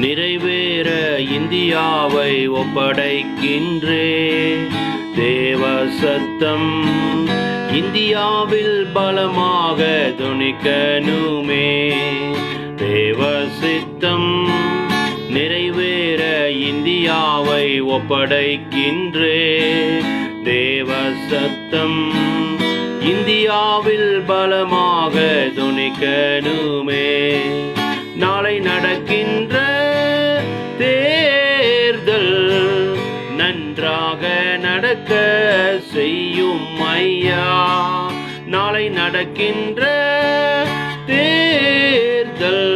நிறைவேற இந்தியாவை ஒப்படைக்கின்றே. தேவ சத்தம் இந்தியாவில் பலமாக துணிக்கணுமே. தேவ சித்தம் நிறைவேற இந்தியாவை ஒப்படைக்கின்றே. தேவ சத்தம் இந்தியாவில் பலமாக துணிக்கணுமே. நாளை நடக்கின்ற தேர்தல் நன்றாக நடக்க செய்யும் ஐயா. நாளை நடக்கின்ற தேர்தல்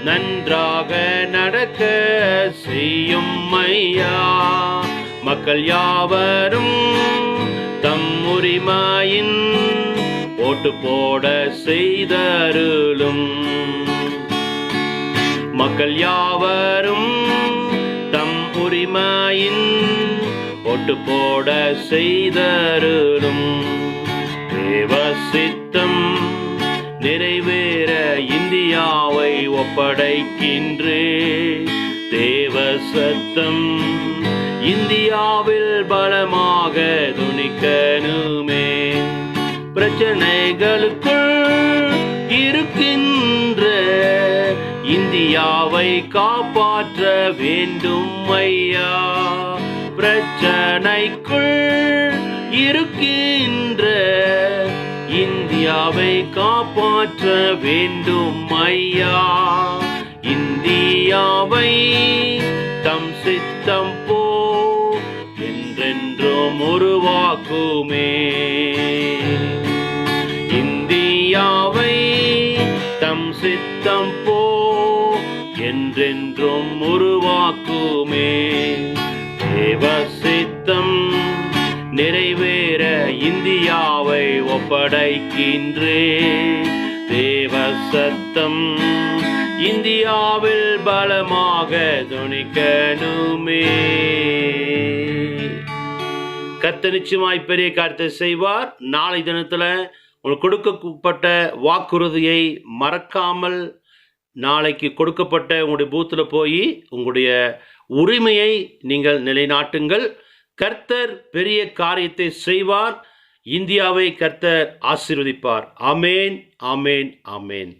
நன்றாக நடக்க செய்யும் ஐயா. மக்கள் யாவரும் தம் உரிமையின் ஓட்டு போட செய்தருளும். மக்கள் யாவரும் தம் உரிமையின் ஓட்டு போட செய்தருளும். தேவ சித்தம் நிறைவேற இந்தியாவை ஒப்படைக்கின்றே. தேவ சத்தம் இந்தியாவில் பலமாக துணிக்கணுமே. பிரச்சனைகளுக்குள் இருக்கின்ற இந்தியாவை காப்பாற்ற வேண்டும் ஐயா. பிரச்சனைக்குள் இருக்கின்ற இந்தியாவை காப்பாற்ற வேண்டும் ஐயா. இந்தியாவை தம் சித்தம் போ என்றென்றும் உருவாக்குமே. இந்தியாவை தம் சித்தம் போ என்றென்றும் உருவாக்குமே. தேவ சித்தம் நிறைவேற இந்தியாவை ஒப்படைக்கின்றே. தேவ சத்தம் இந்தியாவில் பலமாக துணிக்கணுமே. கர்த்தர் நிச்சயமாய் பெரிய காரியத்தை செய்வார். நாளை தினத்துல உங்களுக்கு கொடுக்கப்பட்ட வாக்குறுதியை மறக்காமல் நாளைக்கு கொடுக்கப்பட்ட உங்களுடைய பூத்தில் போய் உங்களுடைய உரிமையை நீங்கள் நிலைநாட்டுங்கள். கர்த்தர் பெரிய காரியத்தை செய்வார். இந்தியாவை கர்த்தர் ஆசீர்வதிப்பார். ஆமேன், ஆமேன், ஆமேன்.